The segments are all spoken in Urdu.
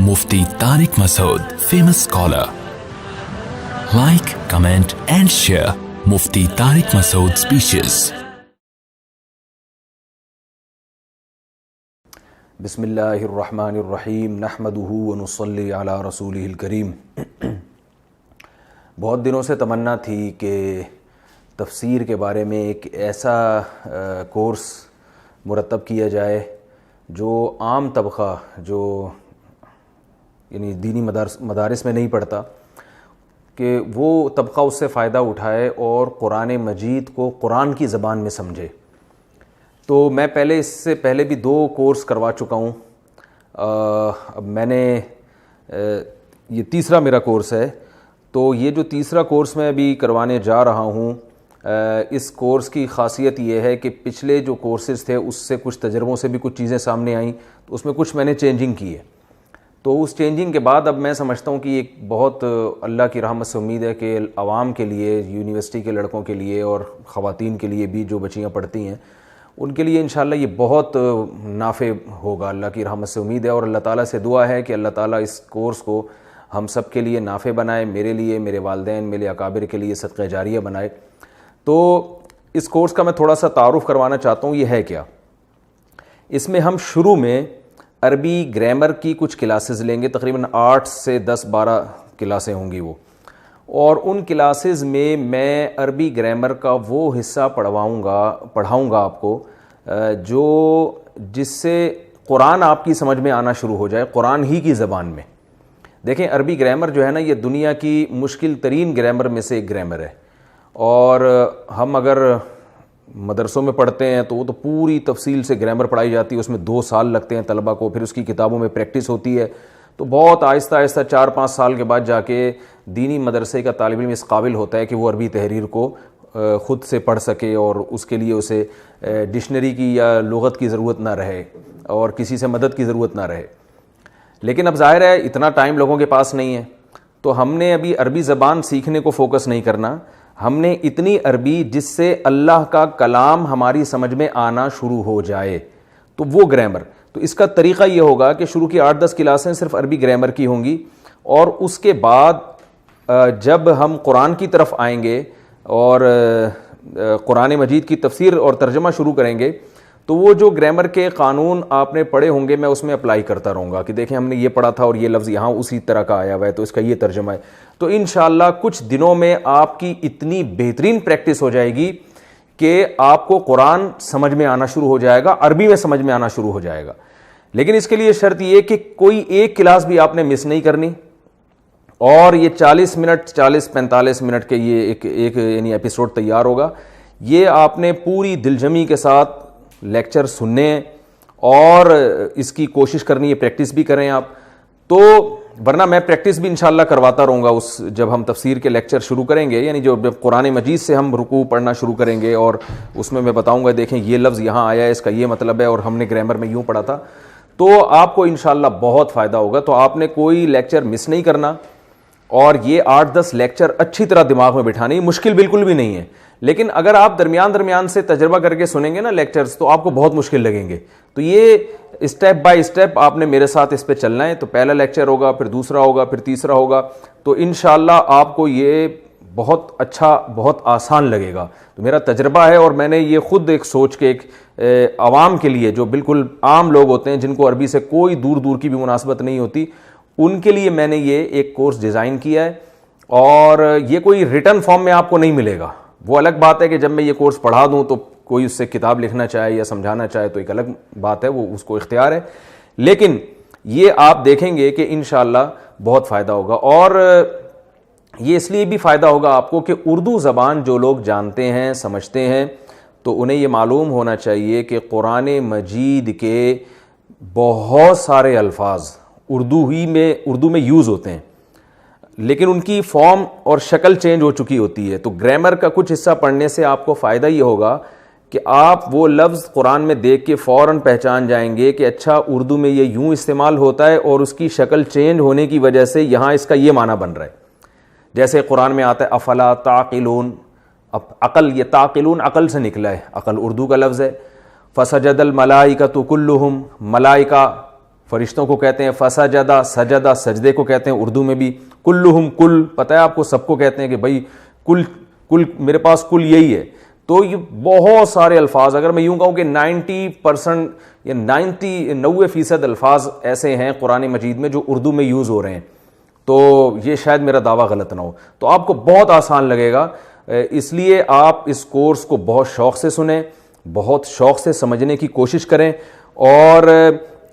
Mufti Tariq Masood, famous scholar. Like, comment and share Mufti Tariq Masood speeches. بسم اللہ الرحمن الرحیم نحمدہ ونصلی علی رسولہ الکریم۔ بہت دنوں سے تمنا تھی کہ تفسیر کے بارے میں ایک ایسا کورس مرتب کیا جائے جو عام طبقہ جو یعنی دینی مدارس میں نہیں پڑھتا، کہ وہ طبقہ اس سے فائدہ اٹھائے اور قرآن مجید کو قرآن کی زبان میں سمجھے۔ تو میں اس سے پہلے بھی 2 کورس کروا چکا ہوں، اب میں نے یہ تیسرا میرا کورس ہے۔ تو یہ جو تیسرا کورس میں ابھی کروانے جا رہا ہوں، اس کورس کی خاصیت یہ ہے کہ پچھلے جو کورسز تھے اس سے کچھ تجربوں سے بھی کچھ چیزیں سامنے آئیں، تو اس میں کچھ میں نے چینجنگ کی ہے۔ تو اس چینجنگ کے بعد اب میں سمجھتا ہوں کہ یہ بہت اللہ کی رحمت سے امید ہے کہ عوام کے لیے، یونیورسٹی کے لڑکوں کے لیے اور خواتین کے لیے بھی جو بچیاں پڑھتی ہیں ان کے لیے انشاءاللہ یہ بہت نافع ہوگا، اللہ کی رحمت سے امید ہے۔ اور اللہ تعالیٰ سے دعا ہے کہ اللہ تعالیٰ اس کورس کو ہم سب کے لیے نافع بنائے، میرے لیے، میرے والدین، میرے اکابر کے لیے صدقہ جاریہ بنائے۔ تو اس کورس کا میں تھوڑا سا تعارف کروانا چاہتا ہوں، یہ ہے کیا۔ اس میں ہم شروع میں عربی گرامر کی کچھ کلاسز لیں گے، تقریباً 8 سے 10-12 کلاسیں ہوں گی وہ، اور ان کلاسز میں عربی گرامر کا وہ حصہ پڑھاؤں گا آپ کو جس سے قرآن آپ کی سمجھ میں آنا شروع ہو جائے، قرآن ہی کی زبان میں۔ دیکھیں عربی گرامر جو ہے نا، یہ دنیا کی مشکل ترین گرامر میں سے ایک گرامر ہے، اور ہم اگر مدرسوں میں پڑھتے ہیں تو وہ تو پوری تفصیل سے گرامر پڑھائی جاتی ہے، اس میں 2 سال لگتے ہیں طلبہ کو، پھر اس کی کتابوں میں پریکٹس ہوتی ہے، تو بہت آہستہ آہستہ 4-5 سال کے بعد جا کے دینی مدرسے کا طالب علم اس قابل ہوتا ہے کہ وہ عربی تحریر کو خود سے پڑھ سکے، اور اس کے لیے اسے ڈکشنری کی یا لغت کی ضرورت نہ رہے اور کسی سے مدد کی ضرورت نہ رہے۔ لیکن اب ظاہر ہے اتنا ٹائم لوگوں کے پاس نہیں ہے، تو ہم نے ابھی عربی زبان سیکھنے کو فوکس نہیں کرنا، ہم نے اتنی عربی جس سے اللہ کا کلام ہماری سمجھ میں آنا شروع ہو جائے، تو وہ گرامر۔ تو اس کا طریقہ یہ ہوگا کہ شروع کی 8-10 کلاسیں صرف عربی گرامر کی ہوں گی، اور اس کے بعد جب ہم قرآن کی طرف آئیں گے اور قرآن مجید کی تفسیر اور ترجمہ شروع کریں گے، تو وہ جو گرامر کے قانون آپ نے پڑھے ہوں گے میں اس میں اپلائی کرتا رہوں گا کہ دیکھیں ہم نے یہ پڑھا تھا اور یہ لفظ یہاں اسی طرح کا آیا ہوا ہے، تو اس کا یہ ترجمہ ہے۔ تو انشاءاللہ کچھ دنوں میں آپ کی اتنی بہترین پریکٹس ہو جائے گی کہ آپ کو قرآن سمجھ میں آنا شروع ہو جائے گا، عربی میں سمجھ میں آنا شروع ہو جائے گا۔ لیکن اس کے لیے شرط یہ کہ کوئی ایک کلاس بھی آپ نے مس نہیں کرنی، اور یہ 40-45 منٹ کے یہ ایک یعنی ایپیسوڈ تیار ہوگا، یہ آپ نے پوری دلجمی کے ساتھ لیکچر سننے ہیں، اور اس کی کوشش کرنی ہے پریکٹس بھی کریں آپ۔ تو ورنہ میں پریکٹس بھی انشاءاللہ کرواتا رہوں گا جب ہم تفسیر کے لیکچر شروع کریں گے، یعنی جب قرآن مجید سے ہم رکوع پڑھنا شروع کریں گے، اور اس میں بتاؤں گا دیکھیں یہ لفظ یہاں آیا ہے، اس کا یہ مطلب ہے، اور ہم نے گرامر میں یوں پڑھا تھا، تو آپ کو انشاءاللہ بہت فائدہ ہوگا۔ تو آپ نے کوئی لیکچر مس نہیں کرنا، اور یہ 8-10 لیکچر اچھی طرح دماغ میں بٹھانے، مشکل بالکل بھی نہیں ہے، لیکن اگر آپ درمیان سے تجربہ کر کے سنیں گے نا لیکچرز، تو آپ کو بہت مشکل لگیں گے۔ تو یہ اسٹیپ بائی اسٹیپ آپ نے میرے ساتھ اس پہ چلنا ہے۔ تو پہلا لیکچر ہوگا، پھر دوسرا ہوگا، پھر تیسرا ہوگا، تو انشاءاللہ آپ کو یہ بہت اچھا، بہت آسان لگے گا۔ تو میرا تجربہ ہے، اور میں نے یہ خود ایک سوچ کے عوام کے لیے جو بالکل عام لوگ ہوتے ہیں جن کو عربی سے کوئی دور کی بھی مناسبت نہیں ہوتی، ان کے لیے میں نے یہ ایک کورس ڈیزائن کیا ہے، اور یہ کوئی ریٹن فارم میں آپ کو نہیں ملے گا۔ وہ الگ بات ہے کہ جب میں یہ کورس پڑھا دوں تو کوئی اس سے کتاب لکھنا چاہے یا سمجھانا چاہے تو ایک الگ بات ہے، وہ اس کو اختیار ہے، لیکن یہ آپ دیکھیں گے کہ انشاءاللہ بہت فائدہ ہوگا۔ اور یہ اس لیے بھی فائدہ ہوگا آپ کو کہ اردو زبان جو لوگ جانتے ہیں، سمجھتے ہیں، تو انہیں یہ معلوم ہونا چاہیے کہ قرآن مجید کے بہت سارے الفاظ اردو میں یوز ہوتے ہیں، لیکن ان کی فارم اور شکل چینج ہو چکی ہوتی ہے۔ تو گرامر کا کچھ حصہ پڑھنے سے آپ کو فائدہ یہ ہوگا کہ آپ وہ لفظ قرآن میں دیکھ کے فوراً پہچان جائیں گے کہ اچھا اردو میں یہ یوں استعمال ہوتا ہے، اور اس کی شکل چینج ہونے کی وجہ سے یہاں اس کا یہ معنی بن رہا ہے۔ جیسے قرآن میں آتا ہے افلا تعقلون، اب عقل، یہ تعقلون عقل سے نکلا ہے، عقل اردو کا لفظ ہے۔ فسجد الملائکۃ کلہم، ملائکہ فرشتوں کو کہتے ہیں فسجدہ، سجدہ سجدے کو کہتے ہیں اردو میں بھی، کلہم کل، پتہ ہے آپ کو سب کو کہتے ہیں کہ بھائی کل میرے پاس کل یہی ہے. تو یہ بہت سارے الفاظ، اگر میں یوں کہوں کہ 90% یا 90% الفاظ ایسے ہیں قرآن مجید میں جو اردو میں یوز ہو رہے ہیں. تو یہ شاید میرا دعویٰ غلط نہ ہو، تو آپ کو بہت آسان لگے گا. اس لیے آپ اس کورس کو بہت شوق سے سنیں، بہت شوق سے سمجھنے کی کوشش کریں. اور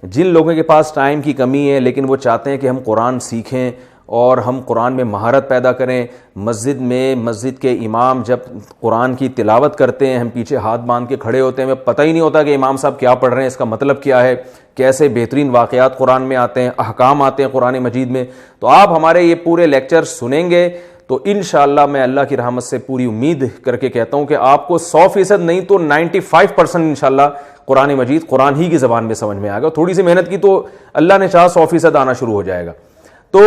جن لوگوں کے پاس ٹائم کی کمی ہے لیکن وہ چاہتے ہیں کہ ہم قرآن سیکھیں اور ہم قرآن میں مہارت پیدا کریں، مسجد کے امام جب قرآن کی تلاوت کرتے ہیں ہم پیچھے ہاتھ باندھ کے کھڑے ہوتے ہیں، ہمیں پتہ ہی نہیں ہوتا کہ امام صاحب کیا پڑھ رہے ہیں، اس کا مطلب کیا ہے، کیسے بہترین واقعات قرآن میں آتے ہیں، احکام آتے ہیں قرآن مجید میں. تو آپ ہمارے یہ پورے لیکچر سنیں گے تو انشاءاللہ میں اللہ کی رحمت سے پوری امید کر کے کہتا ہوں کہ آپ کو 100% نہیں تو 95% انشاءاللہ قرآن مجید قرآن ہی کی زبان میں سمجھ میں آئے گا. تھوڑی سی محنت کی تو اللہ نے چاہا 100% آنا شروع ہو جائے گا. تو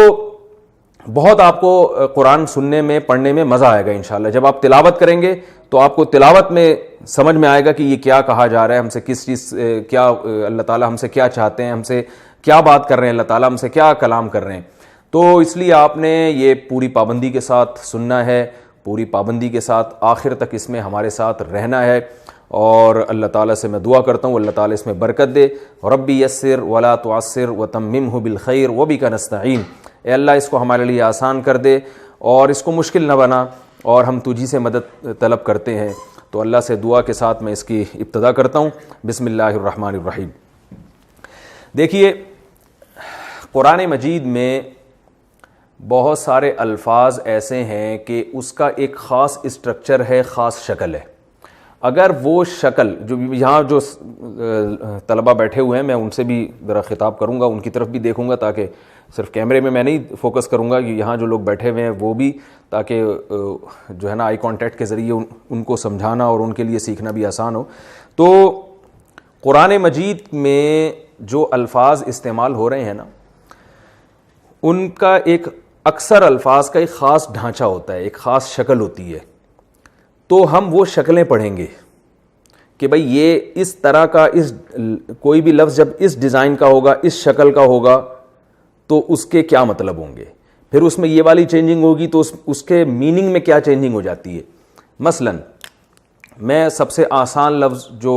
بہت آپ کو قرآن سننے میں پڑھنے میں مزہ آئے گا انشاءاللہ. جب آپ تلاوت کریں گے تو آپ کو تلاوت میں سمجھ میں آئے گا کہ یہ کیا کہا جا رہا ہے، ہم سے کس چیز کیا اللہ تعالیٰ ہم سے کیا چاہتے ہیں، ہم سے کیا بات کر رہے ہیں، اللہ تعالیٰ ہم سے کیا کلام کر رہے ہیں. تو اس لیے آپ نے یہ پوری پابندی کے ساتھ سننا ہے، پوری پابندی کے ساتھ آخر تک اس میں ہمارے ساتھ رہنا ہے. اور اللہ تعالیٰ سے میں دعا کرتا ہوں اللہ تعالیٰ اس میں برکت دے. ربی یسر ولا تعسر وتممہ بالخیر وبک نستعین. اے اللہ اس کو ہمارے لیے آسان کر دے اور اس کو مشکل نہ بنا، اور ہم تجھی سے مدد طلب کرتے ہیں. تو اللہ سے دعا کے ساتھ میں اس کی ابتدا کرتا ہوں. بسم اللہ الرحمن الرحیم. دیکھیے قرآن مجید میں بہت سارے الفاظ ایسے ہیں کہ اس کا ایک خاص اسٹرکچر ہے، خاص شکل ہے. اگر وہ شکل جو یہاں جو طلبہ بیٹھے ہوئے ہیں میں ان سے بھی ذرا خطاب کروں گا، ان کی طرف بھی دیکھوں گا تاکہ صرف کیمرے میں نہیں فوکس کروں گا، یہاں جو لوگ بیٹھے ہوئے ہیں وہ بھی، تاکہ جو ہے نا آئی کانٹیکٹ کے ذریعے ان کو سمجھانا اور ان کے لیے سیکھنا بھی آسان ہو. تو قرآن مجید میں جو الفاظ استعمال ہو رہے ہیں نا، ان کا ایک اکثر الفاظ کا ایک خاص ڈھانچہ ہوتا ہے، ایک خاص شکل ہوتی ہے. تو ہم وہ شکلیں پڑھیں گے کہ بھئی یہ اس طرح کا، کوئی بھی لفظ جب اس ڈیزائن کا ہوگا، اس شکل کا ہوگا تو اس کے کیا مطلب ہوں گے، پھر اس میں یہ والی چینجنگ ہوگی تو اس کے میننگ میں کیا چینجنگ ہو جاتی ہے. مثلا میں سب سے آسان لفظ جو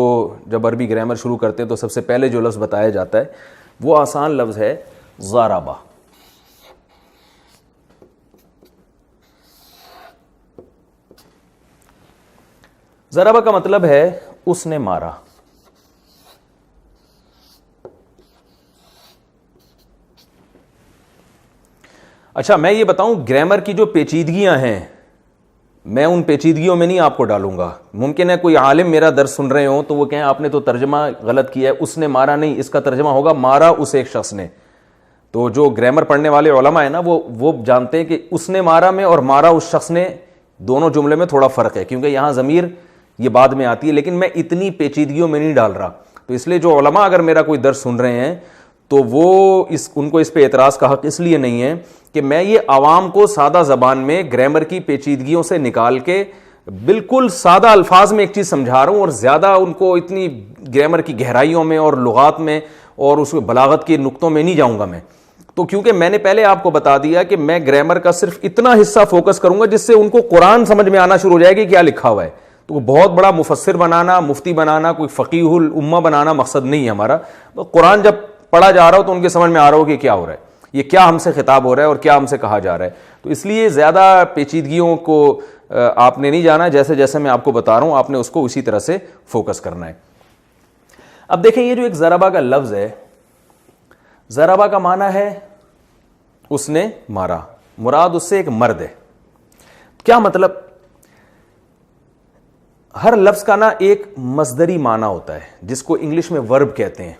جب عربی گرامر شروع کرتے ہیں تو سب سے پہلے جو لفظ بتایا جاتا ہے وہ آسان لفظ ہے ضربہ. ضربہ کا مطلب ہے اس نے مارا. اچھا میں یہ بتاؤں گرامر کی جو پیچیدگیاں ہیں میں ان پیچیدگیوں میں نہیں آپ کو ڈالوں گا. ممکن ہے کوئی عالم میرا درس سن رہے ہوں تو وہ کہیں آپ نے تو ترجمہ غلط کیا ہے، اس نے مارا نہیں، اس کا ترجمہ ہوگا مارا اس ایک شخص نے. تو جو گرامر پڑھنے والے علماء ہیں نا وہ جانتے ہیں کہ اس نے مارا میں اور مارا اس شخص نے، دونوں جملے میں تھوڑا فرق ہے کیونکہ یہاں ضمیر یہ بعد میں آتی ہے. لیکن میں اتنی پیچیدگیوں میں نہیں ڈال رہا. تو اس لیے جو علماء اگر میرا کوئی درس سن رہے ہیں تو وہ ان کو اس پہ اعتراض کا حق اس لیے نہیں ہے کہ میں یہ عوام کو سادہ زبان میں گرامر کی پیچیدگیوں سے نکال کے بالکل سادہ الفاظ میں ایک چیز سمجھا رہا ہوں اور زیادہ ان کو اتنی گرامر کی گہرائیوں میں اور لغات میں اور اس بلاغت کے نقطوں میں نہیں جاؤں گا میں. تو کیونکہ میں نے پہلے آپ کو بتا دیا کہ میں گرامر کا صرف اتنا حصہ فوکس کروں گا جس سے ان کو قرآن سمجھ میں آنا شروع ہو جائے گی کیا لکھا ہوا ہے. تو بہت بڑا مفسر بنانا، مفتی بنانا، کوئی فقیہ الامہ بنانا مقصد نہیں ہے ہمارا. قرآن جب پڑھا جا رہا ہو تو ان کے سمجھ میں آ رہا ہو کہ کیا ہو رہا ہے، یہ کیا ہم سے خطاب ہو رہا ہے اور کیا ہم سے کہا جا رہا ہے. تو اس لیے زیادہ پیچیدگیوں کو آپ نے نہیں جانا، جیسے جیسے میں آپ کو بتا رہا ہوں آپ نے اس کو اسی طرح سے فوکس کرنا ہے. اب دیکھیں یہ جو ایک ضربہ کا لفظ ہے، ضربہ کا معنی ہے اس نے مارا، مراد اس سے ایک مرد ہے. کیا مطلب؟ ہر لفظ کا نا ایک مصدری معنی ہوتا ہے جس کو انگلش میں ورب کہتے ہیں.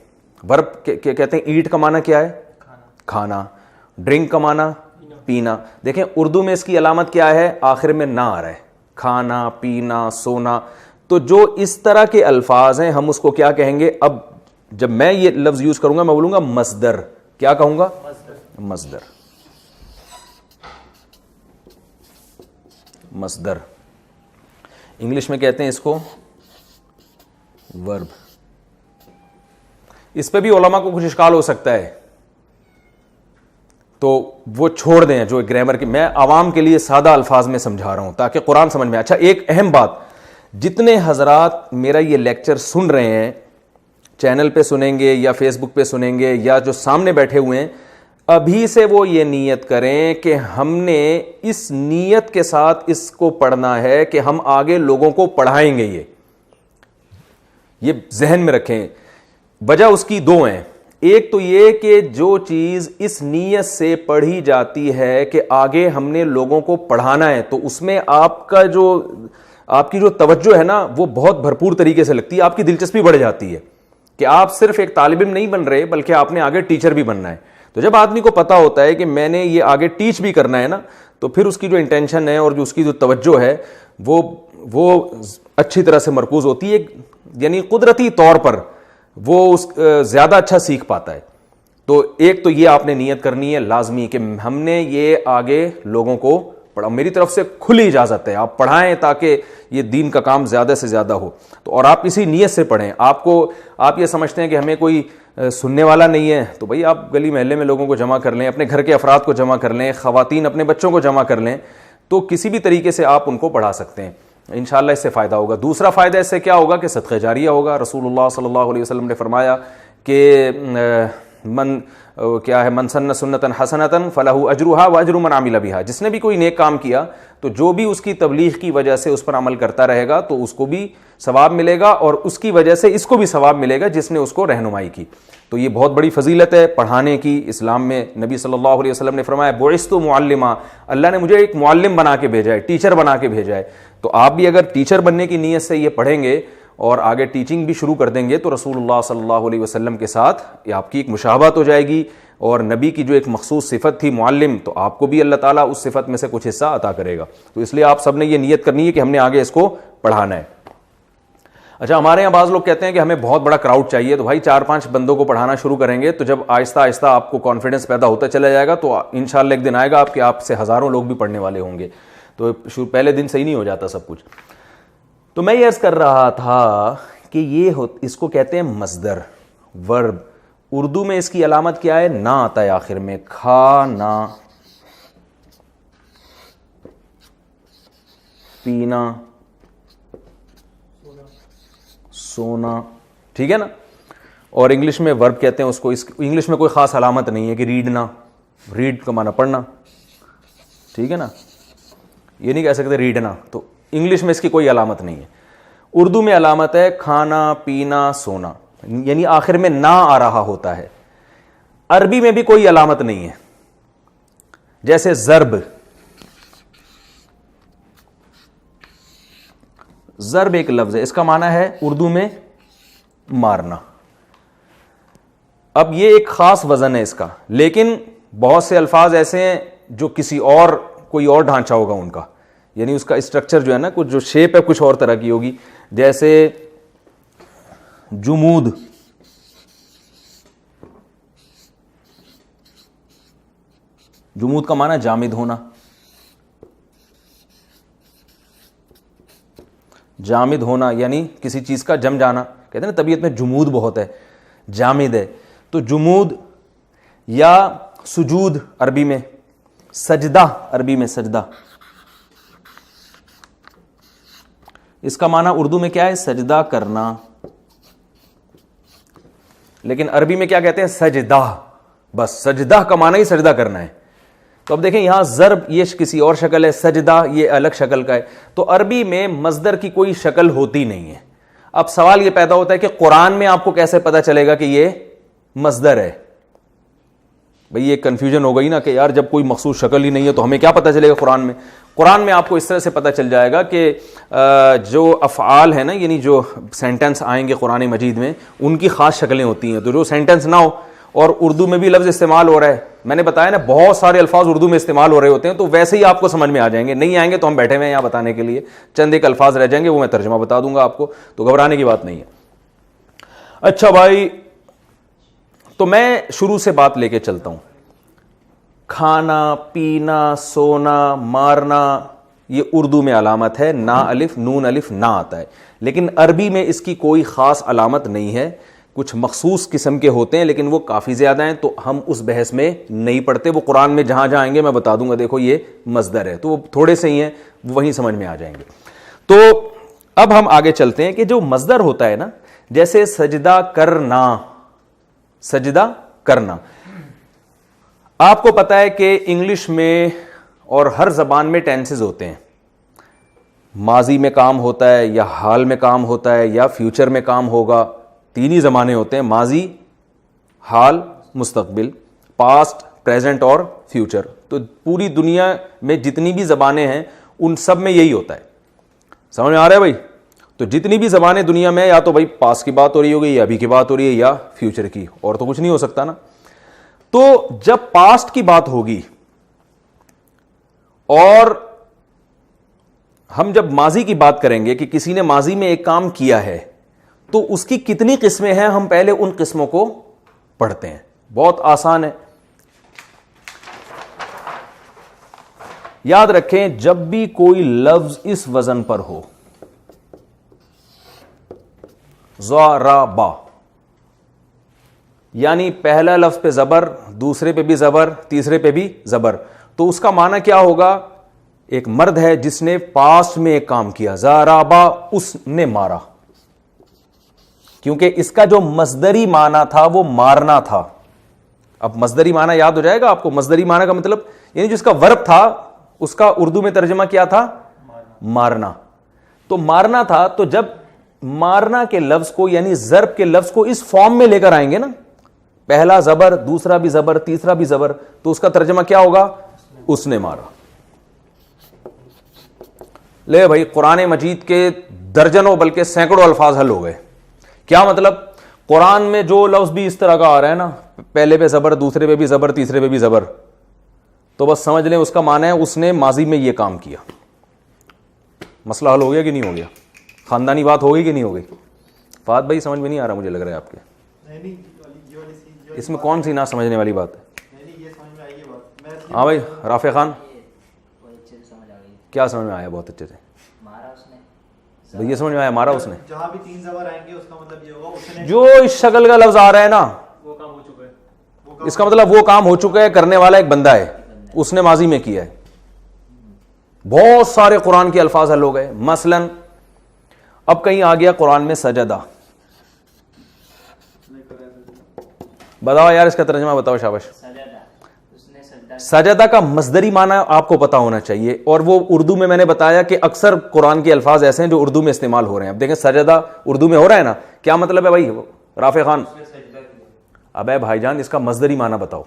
ورب کہتے ہیں ایٹ کا معنی کیا ہے؟ کھانا. ڈرنک کا معنی پینا. دیکھیں اردو میں اس کی علامت کیا ہے؟ آخر میں نہ آ رہا ہے. کھانا، پینا، سونا. تو جو اس طرح کے الفاظ ہیں ہم اس کو کیا کہیں گے؟ اب جب میں یہ لفظ یوز کروں گا میں بولوں گا مصدر. کیا کہوں گا؟ مصدر. مصدر انگلش میں کہتے ہیں اس کو ورب. اس پہ بھی علماء کو کچھ اشکال ہو سکتا ہے, تو وہ چھوڑ دیں. جو گرامر کی میں عوام کے لیے سادہ الفاظ میں سمجھا رہا ہوں تاکہ قرآن سمجھ میں. اچھا, ایک اہم بات, جتنے حضرات میرا یہ لیکچر سن رہے ہیں, چینل پہ سنیں گے یا فیس بک پہ سنیں گے یا جو سامنے بیٹھے ہوئے ہیں, ابھی سے وہ یہ نیت کریں کہ ہم نے اس نیت کے ساتھ اس کو پڑھنا ہے کہ ہم آگے لوگوں کو پڑھائیں گے. یہ ذہن میں رکھیں. وجہ اس کی دو ہیں. ایک تو یہ کہ جو چیز اس نیت سے پڑھی جاتی ہے کہ آگے ہم نے لوگوں کو پڑھانا ہے, تو اس میں آپ کی جو توجہ ہے نا وہ بہت بھرپور طریقے سے لگتی ہے, آپ کی دلچسپی بڑھ جاتی ہے کہ آپ صرف ایک طالب علم نہیں بن رہے بلکہ آپ نے آگے ٹیچر بھی بننا ہے. تو جب آدمی کو پتا ہوتا ہے کہ میں نے یہ آگے ٹیچ بھی کرنا ہے نا, تو پھر اس کی جو انٹینشن ہے اور جو اس کی جو توجہ ہے وہ اچھی طرح سے مرکوز ہوتی ہے, یعنی قدرتی طور پر وہ زیادہ اچھا سیکھ پاتا ہے. تو ایک تو یہ آپ نے نیت کرنی ہے لازمی کہ ہم نے یہ آگے لوگوں کو پڑھا, میری طرف سے کھلی اجازت ہے, آپ پڑھائیں تاکہ یہ دین کا کام زیادہ سے زیادہ ہو. تو اور آپ اسی نیت سے پڑھیں. آپ یہ سمجھتے ہیں کہ ہمیں کوئی سننے والا نہیں ہے, تو بھائی آپ گلی محلے میں لوگوں کو جمع کر لیں, اپنے گھر کے افراد کو جمع کر لیں, خواتین اپنے بچوں کو جمع کر لیں, تو کسی بھی طریقے سے آپ ان کو پڑھا سکتے ہیں. انشاءاللہ اس سے فائدہ ہوگا. دوسرا فائدہ اس سے کیا ہوگا کہ صدقہ جاریہ ہوگا. رسول اللہ صلی اللہ علیہ وسلم نے فرمایا کہ من سن سنتا حسنتا فلہ اجرھا واجر من عمل بھا, جس نے بھی کوئی نیک کام کیا تو جو بھی اس کی تبلیغ کی وجہ سے اس پر عمل کرتا رہے گا تو اس کو بھی ثواب ملے گا, اور اس کی وجہ سے اس کو بھی ثواب ملے گا جس نے اس کو رہنمائی کی. تو یہ بہت بڑی فضیلت ہے پڑھانے کی. اسلام میں نبی صلی اللہ علیہ وسلم نے فرمایا بعثت معلما, اللہ نے مجھے ایک معلم بنا کے بھیجا ہے, ٹیچر بنا کے بھیجا ہے. تو آپ بھی اگر ٹیچر بننے کی نیت سے یہ پڑھیں گے اور آگے ٹیچنگ بھی شروع کر دیں گے تو رسول اللہ صلی اللہ علیہ وسلم کے ساتھ یہ آپ کی ایک مشابہت ہو جائے گی, اور نبی کی جو ایک مخصوص صفت تھی معلم, تو آپ کو بھی اللہ تعالیٰ اس صفت میں سے کچھ حصہ عطا کرے گا. تو اس لیے آپ سب نے یہ نیت کرنی ہے کہ ہم نے آگے اس کو پڑھانا ہے. اچھا, ہمارے یہاں بعض لوگ کہتے ہیں کہ ہمیں بہت بڑا کراؤڈ چاہیے, تو بھائی 4-5 بندوں کو پڑھانا شروع کریں گے تو جب آہستہ آہستہ آپ کو کانفیڈنس پیدا ہوتا چلا جائے گا تو انشاءاللہ ایک دن آئے گا کہ آپ سے ہزاروں لوگ بھی پڑھنے والے ہوں گے. تو پہلے دن صحیح نہیں ہو جاتا سب کچھ. تو میں یہ عرض کر رہا تھا کہ اس کو کہتے ہیں مصدر, ورب. اردو میں اس کی علامت کیا ہے؟ نہ آتا ہے آخر میں, کھانا, پینا, سونا, ٹھیک ہے نا. اور انگلش میں ورب کہتے ہیں اس کو. انگلش میں کوئی خاص علامت نہیں ہے کہ ریڈنا, ریڈ کا معنی پڑھنا, ٹھیک ہے نا, یہ نہیں کہہ سکتے ریڈنا. تو انگلش میں اس کی کوئی علامت نہیں ہے. اردو میں علامت ہے کھانا, پینا, سونا, یعنی آخر میں نہ آ رہا ہوتا ہے. عربی میں بھی کوئی علامت نہیں ہے. جیسے ضرب, ضرب ایک لفظ ہے, اس کا معنی ہے اردو میں مارنا. اب یہ ایک خاص وزن ہے اس کا, لیکن بہت سے الفاظ ایسے ہیں جو کوئی اور ڈھانچہ ہوگا ان کا, یعنی اس کا اسٹرکچر جو ہے نا, کچھ جو شیپ ہے کچھ اور طرح کی ہوگی. جیسے جمود, جمود کا معنی جامد ہونا. جامد ہونا یعنی کسی چیز کا جم جانا. کہتے ہیں نا طبیعت میں جمود بہت ہے, جامد ہے. تو جمود, یا سجود عربی میں, سجدہ عربی میں سجدہ, اس کا معنی اردو میں کیا ہے؟ سجدہ کرنا. لیکن عربی میں کیا کہتے ہیں؟ سجدہ. بس سجدہ کا معنی ہی سجدہ کرنا ہے. تو اب دیکھیں یہاں ضرب یہ کسی اور شکل ہے, سجدہ یہ الگ شکل کا ہے. تو عربی میں مصدر کی کوئی شکل ہوتی نہیں ہے. اب سوال یہ پیدا ہوتا ہے کہ قرآن میں آپ کو کیسے پتا چلے گا کہ یہ مصدر ہے؟ بھئی یہ کنفیوژن ہو گئی نا کہ یار جب کوئی مخصوص شکل ہی نہیں ہے تو ہمیں کیا پتا چلے گا قرآن میں؟ قرآن میں آپ کو اس طرح سے پتا چل جائے گا کہ جو افعال ہیں نا, یعنی جو سینٹنس آئیں گے قرآن مجید میں, ان کی خاص شکلیں ہوتی ہیں. تو جو سینٹنس نہ ہو اور اردو میں بھی لفظ استعمال ہو رہا ہے, میں نے بتایا نا بہت سارے الفاظ اردو میں استعمال ہو رہے ہوتے ہیں, تو ویسے ہی آپ کو سمجھ میں آ جائیں گے. نہیں آئیں گے تو ہم بیٹھے ہوئے ہیں یہاں بتانے کے لیے, چند ایک الفاظ رہ جائیں گے وہ میں ترجمہ بتا دوں گا آپ کو, تو گھبرانے کی بات نہیں ہے. اچھا بھائی, تو میں شروع سے بات لے کے چلتا ہوں. کھانا, پینا, سونا, مارنا, یہ اردو میں علامت ہے نا الف, نون الف نہ آتا ہے. لیکن عربی میں اس کی کوئی خاص علامت نہیں ہے. کچھ مخصوص قسم کے ہوتے ہیں لیکن وہ کافی زیادہ ہیں, تو ہم اس بحث میں نہیں پڑھتے. وہ قرآن میں جہاں جہاں آئیں گے میں بتا دوں گا, دیکھو یہ مصدر ہے, تو وہ تھوڑے سے ہی ہیں, وہیں سمجھ میں آ جائیں گے. تو اب ہم آگے چلتے ہیں کہ جو مصدر ہوتا ہے نا, جیسے سجدہ کرنا, سجدہ کرنا, آپ کو پتا ہے کہ انگلش میں اور ہر زبان میں ٹینسز ہوتے ہیں. ماضی میں کام ہوتا ہے, یا حال میں کام ہوتا ہے, یا فیوچر میں کام ہوگا. تین ہی زمانے ہوتے ہیں, ماضی, حال, مستقبل, پاسٹ, پریزنٹ اور فیوچر. تو پوری دنیا میں جتنی بھی زبانیں ہیں ان سب میں یہی ہوتا ہے. سمجھ میں آ رہا ہے بھائی؟ تو جتنی بھی زبانیں دنیا میں, یا تو بھائی پاسٹ کی بات ہو رہی ہوگی, یا ابھی کی بات ہو رہی ہے, یا فیوچر کی, اور تو کچھ نہیں ہو سکتا نا. تو جب پاسٹ کی بات ہوگی اور ہم جب ماضی کی بات کریں گے کہ کسی نے ماضی میں ایک کام کیا ہے, تو اس کی کتنی قسمیں ہیں, ہم پہلے ان قسموں کو پڑھتے ہیں. بہت آسان ہے, یاد رکھیں جب بھی کوئی لفظ اس وزن پر ہو, ضربا, یعنی پہلا لفظ پہ زبر, دوسرے پہ بھی زبر, تیسرے پہ بھی زبر, تو اس کا معنی کیا ہوگا؟ ایک مرد ہے جس نے پاسٹ میں ایک کام کیا, ضربا, اس نے مارا, کیونکہ اس کا جو مصدری معنی تھا وہ مارنا تھا. اب مصدری معنی یاد ہو جائے گا آپ کو. مصدری معنی کا مطلب یعنی جس کا ورب تھا اس کا اردو میں ترجمہ کیا تھا؟ مارنا. تو مارنا تھا, تو جب مارنا کے لفظ کو یعنی ضرب کے لفظ کو اس فارم میں لے کر آئیں گے نا, پہلا زبر, دوسرا بھی زبر, تیسرا بھی زبر, تو اس کا ترجمہ کیا ہوگا؟ اس نے مارا. لے بھائی, قرآن مجید کے درجنوں بلکہ سینکڑوں الفاظ حل ہو گئے. کیا مطلب؟ قرآن میں جو لفظ بھی اس طرح کا آ رہا ہے نا, پہلے پہ زبر, دوسرے پہ بھی زبر, تیسرے پہ بھی زبر, تو بس سمجھ لیں اس کا معنی ہے اس نے ماضی میں یہ کام کیا. مسئلہ حل ہو گیا کہ نہیں ہو گیا؟ خاندانی بات ہو گئی کہ نہیں ہو گئی؟ فہد بھائی سمجھ میں نہیں آ رہا, مجھے لگ رہا ہے آپ کے اس میں کون سی نہ سمجھنے والی بات ہے؟ ہاں بھائی رافع خان, کیا سمجھ میں آیا؟ بہت اچھے سے یہ سمجھ میں آیا, مارا اس نے. جہاں بھی تین زبر آئیں گے اس کا مطلب یہ ہوگا اس نے جو اس شکل کا لفظ آ رہا ہے نا, وہ کام ہو چکا ہے, اس کا مطلب وہ کام ہو چکا ہے, کرنے والا ایک بندہ ہے, اس نے ماضی میں کیا ہے. بہت سارے قرآن کے الفاظ حل ہو گئے. مثلا اب کہیں آ گیا قرآن میں سجدہ, بتاؤ یار اس کا ترجمہ بتاؤ, شاباش. سجدہ کا مصدری معنی آپ کو پتا ہونا چاہیے, اور وہ اردو میں نے بتایا کہ اکثر قرآن کے الفاظ ایسے ہیں جو اردو میں استعمال ہو رہے ہیں. اب دیکھیں سجدہ اردو میں ہو رہا ہے نا, کیا مطلب ہے بھائی رافع خان؟ ابے بھائی جان اس کا مصدری معنی بتاؤ.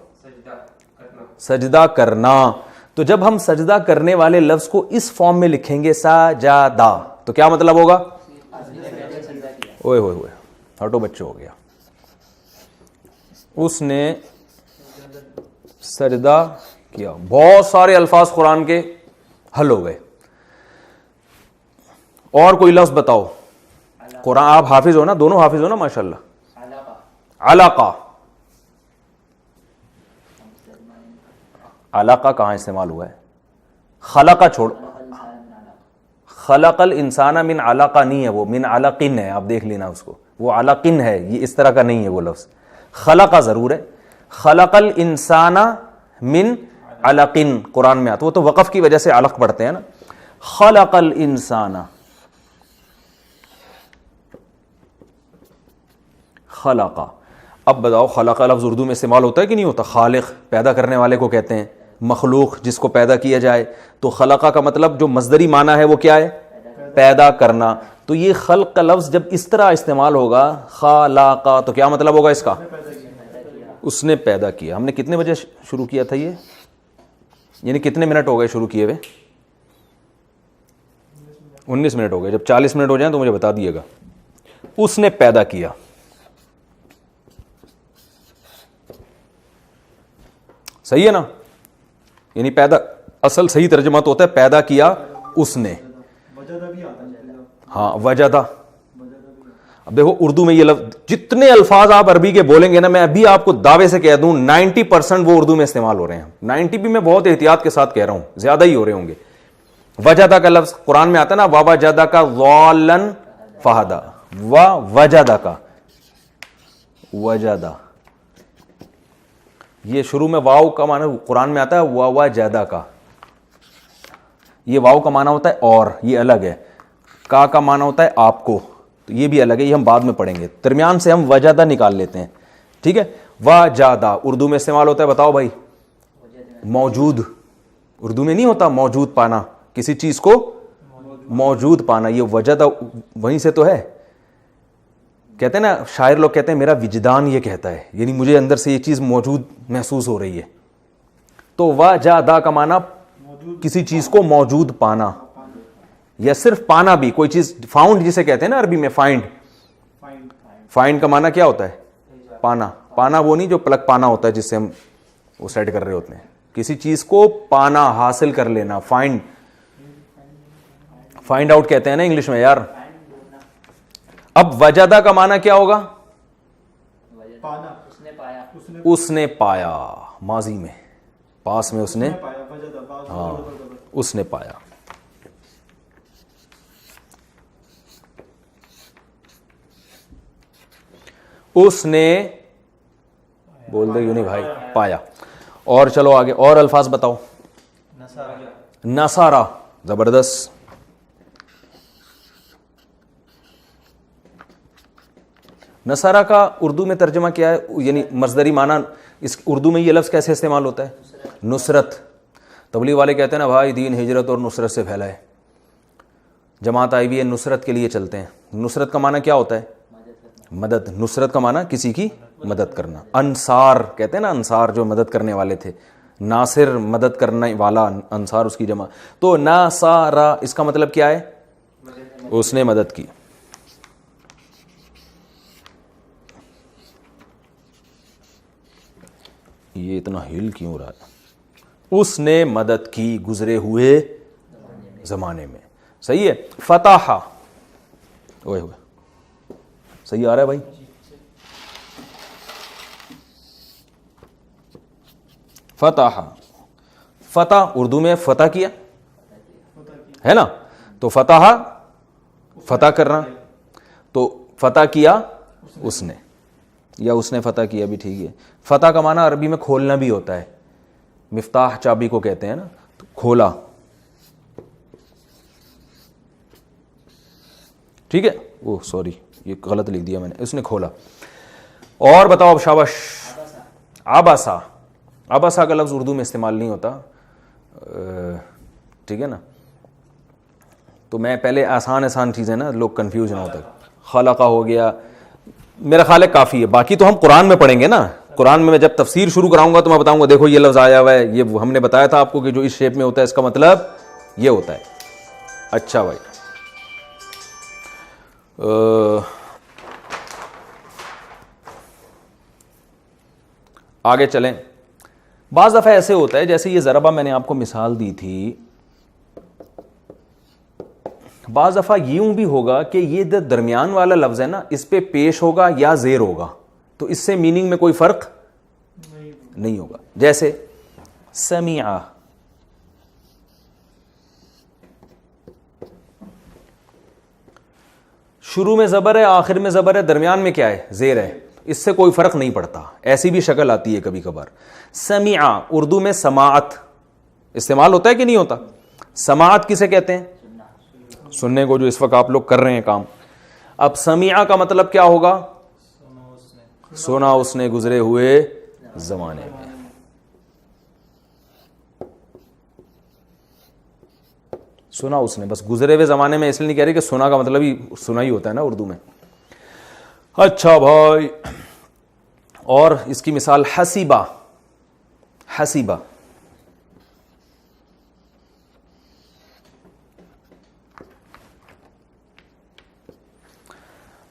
سجدہ کرنا. تو جب ہم سجدہ کرنے والے لفظ کو اس فارم میں لکھیں گے سجدہ, تو کیا مطلب ہوگا؟ اوئے ہوئے ہوئے, ہٹو بچوں, ہو گیا اس نے سجدہ کیا. بہت سارے الفاظ قرآن کے حل ہو گئے. اور کوئی لفظ بتاؤ. قرآن آپ حافظ ہو نا, دونوں حافظ ہو نا ماشاءاللہ. علاقہ, علاقہ کہاں استعمال ہوا ہے؟ خلقہ چھوڑ, خلق الانسان من علاقہ نہیں ہے, وہ من علقن ہے, آپ دیکھ لینا اس کو, وہ علقن ہے, یہ اس طرح کا نہیں ہے وہ لفظ. خلقہ ضرور ہے, خلق الانسان من علقن قرآن میں آتا, وہ تو وقف کی وجہ سے علق پڑھتے ہیں نا. خلق الانسان, خلقہ. اب بتاؤ خلقہ لفظ اردو میں استعمال ہوتا ہے کہ نہیں ہوتا؟ خالق پیدا کرنے والے کو کہتے ہیں, مخلوق جس کو پیدا کیا جائے. تو خلقہ کا مطلب جو مصدری معنی ہے وہ کیا ہے؟ پیدا کرنا. تو یہ خلق کا لفظ جب اس طرح استعمال ہوگا خلقہ, تو کیا مطلب ہوگا اس کا؟ اس نے پیدا کیا. ہم نے کتنے بجے شروع کیا تھا یہ, یعنی کتنے منٹ ہو گئے شروع کیے ہوئے؟ 19 منٹ ہو گئے. جب 40 منٹ ہو جائیں تو مجھے بتا دیے گا. اس نے پیدا کیا, صحیح ہے نا؟ یعنی پیدا, اصل صحیح ترجمہ تو ہوتا ہے پیدا کیا اس نے. ہاں وجدہ. اب دیکھو اردو میں یہ لفظ, جتنے الفاظ آپ عربی کے بولیں گے نا, میں ابھی آپ کو دعوے سے کہہ دوں 90% وہ اردو میں استعمال ہو رہے ہیں. 90 بھی میں بہت احتیاط کے ساتھ کہہ رہا ہوں, زیادہ ہی ہو رہے ہوں گے. وجدہ کا لفظ قرآن میں آتا ہے نا, ووجدہ کا ضالن فہدا, وجدہ کا. وجدہ. یہ شروع میں واو کا معنی قرآن میں آتا ہے وجدہ کا. یہ واو کا معنی ہوتا ہے اور, یہ الگ ہے. کا معنی ہوتا ہے آپ کو, تو یہ بھی الگ ہے, یہ ہم بعد میں پڑھیں گے. درمیان سے ہم وجدہ نکال لیتے ہیں. ٹھیک ہے. وجدہ اردو میں استعمال ہوتا ہے, بتاؤ بھائی. موجود. اردو میں نہیں ہوتا موجود پانا, کسی چیز کو موجود پانا. یہ وجدہ وہیں سے تو ہے. کہتے ہیں نا شاعر لوگ کہتے ہیں میرا وجدان یہ کہتا ہے, یعنی مجھے اندر سے یہ چیز موجود محسوس ہو رہی ہے. تو وجدہ کا معنی کسی چیز کو موجود پانا, یا صرف پانا بھی, کوئی چیز فاؤنڈ جسے کہتے ہیں نا عربی میں فائنڈ. فائنڈ کا معنی کیا ہوتا ہے؟ پانا. پانا وہ نہیں جو پلک پانا ہوتا ہے جس سے ہم وہ سیٹ کر رہے ہوتے ہیں. کسی چیز کو پانا, حاصل کر لینا, فائنڈ. فائنڈ آؤٹ کہتے ہیں نا انگلش میں یار. اب وجدہ کا معنی کیا ہوگا؟ اس نے پایا, ماضی میں, پاس میں اس نے, ہاں اس نے پایا. اس نے, بول دے یوں نہیں بھائی, پایا. اور چلو آگے اور الفاظ بتاؤ. نصارہ, زبردست. نصارہ کا اردو میں ترجمہ کیا ہے, یعنی مصدری معنی اس اردو میں یہ لفظ کیسے استعمال ہوتا ہے؟ نصرت. تبلیغ والے کہتے ہیں نا بھائی دین ہجرت اور نصرت سے پھیلا ہے, جماعت آئی ہوئی ہے نصرت کے لیے چلتے ہیں. نصرت کا معنی کیا ہوتا ہے؟ مدد. نصرت کا معنی کسی کی مدد کرنا. انصار کہتے ہیں نا, انصار جو مدد کرنے والے تھے, ناصر مدد کرنے والا, انصار اس کی جمع. تو ناصارہ اس کا مطلب کیا ہے؟ اس نے مدد کی. یہ اتنا ہل کیوں رہا ہے؟ اس نے مدد کی گزرے ہوئے زمانے میں. صحیح ہے. فتح, اوئے ہوئے صحیح آ رہا ہے بھائی. فتح, فتح اردو میں فتح کیا ہے نا, تو فتح فتح کرنا, تو فتح کیا اس نے, یا اس نے فتح کیا بھی ٹھیک ہے. فتح کا معنی عربی میں کھولنا بھی ہوتا ہے. مفتاح چابی کو کہتے ہیں نا, تو کھولا. ٹھیک ہے. اوہ سوری, یہ غلط لکھ دیا میں نے, اس نے کھولا. اور بتاؤ اب, شاباش. عبسا, عبسا کا لفظ اردو میں استعمال نہیں ہوتا, ٹھیک ہے نا. تو میں پہلے آسان چیزیں نا, لوگ کنفیوژ نہ ہوتا. خلقہ ہو گیا, میرا خیال ہے کافی ہے. باقی تو ہم قرآن میں پڑھیں گے نا. قرآن میں جب تفسیر شروع کراؤں گا تو میں بتاؤں گا دیکھو یہ لفظ آیا ہوا ہے, یہ ہم نے بتایا تھا آپ کو کہ جو اس شیپ میں ہوتا ہے اس کا مطلب یہ ہوتا ہے. اچھا بھائی, آگے چلیں. بعض دفعہ ایسے ہوتا ہے جیسے یہ ضربہ میں نے آپ کو مثال دی تھی, بعض دفعہ یوں بھی ہوگا کہ یہ درمیان والا لفظ ہے نا, اس پہ پیش ہوگا یا زیر ہوگا, تو اس سے میننگ میں کوئی فرق نہیں ہوگا. جیسے سمیع, شروع میں زبر ہے, آخر میں زبر ہے, درمیان میں کیا ہے؟ زیر ہے. اس سے کوئی فرق نہیں پڑتا. ایسی بھی شکل آتی ہے کبھی کبھار. سمیع اردو میں سماعت استعمال ہوتا ہے کہ نہیں ہوتا؟ سماعت کسے کہتے ہیں؟ سننے کو, جو اس وقت آپ لوگ کر رہے ہیں کام. اب سمیع کا مطلب کیا ہوگا؟ سنا اس نے گزرے ہوئے زمانے میں. سنا اس نے, بس گزرے ہوئے زمانے میں اس لیے نہیں کہہ رہے کہ سنا کا مطلب ہی سنا ہی ہوتا ہے نا اردو میں. اچھا بھائی, اور اس کی مثال حسیبہ. حسیبہ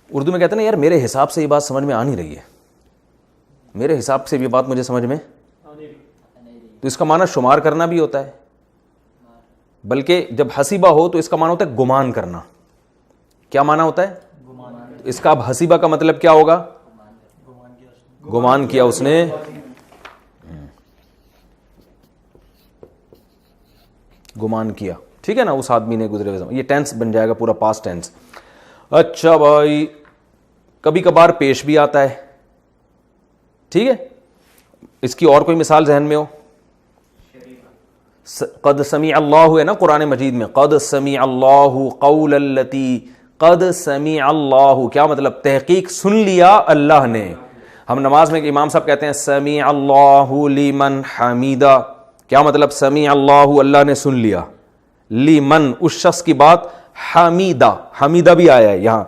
اردو میں کہتے ہیں نا یار میرے حساب سے یہ بات سمجھ میں آ نہیں رہی ہے, میرے حساب سے یہ بات مجھے سمجھ میں, تو اس کا معنی شمار کرنا بھی ہوتا ہے. بلکہ جب حسیبہ ہو تو اس کا معنی ہوتا ہے گمان کرنا. کیا معنی ہوتا ہے؟ اس کا اب حسیبہ کا مطلب کیا ہوگا؟ گمان کیا اس نے. گمان کیا, ٹھیک ہے نا, اس آدمی نے گزرے ہوئے. یہ ٹینس بن جائے گا پورا, پاسٹ ٹینس. اچھا بھائی, کبھی کبھار پیش بھی آتا ہے, ٹھیک ہے, اس کی اور کوئی مثال ذہن میں ہو؟ قد سمیع اللہ ہے نا قرآن مجید میں, قد سمیع اللہ قول التی, قد سمیع اللہ کیا مطلب؟ تحقیق سن لیا اللہ نے. ہم نماز میں امام صاحب کہتے ہیں سمیع اللہ لمن حمیدہ, کیا مطلب؟ سمیع اللہ, اللہ نے سن لیا, لمن اس شخص کی بات, حمیدہ, حمیدہ بھی آیا ہے یہاں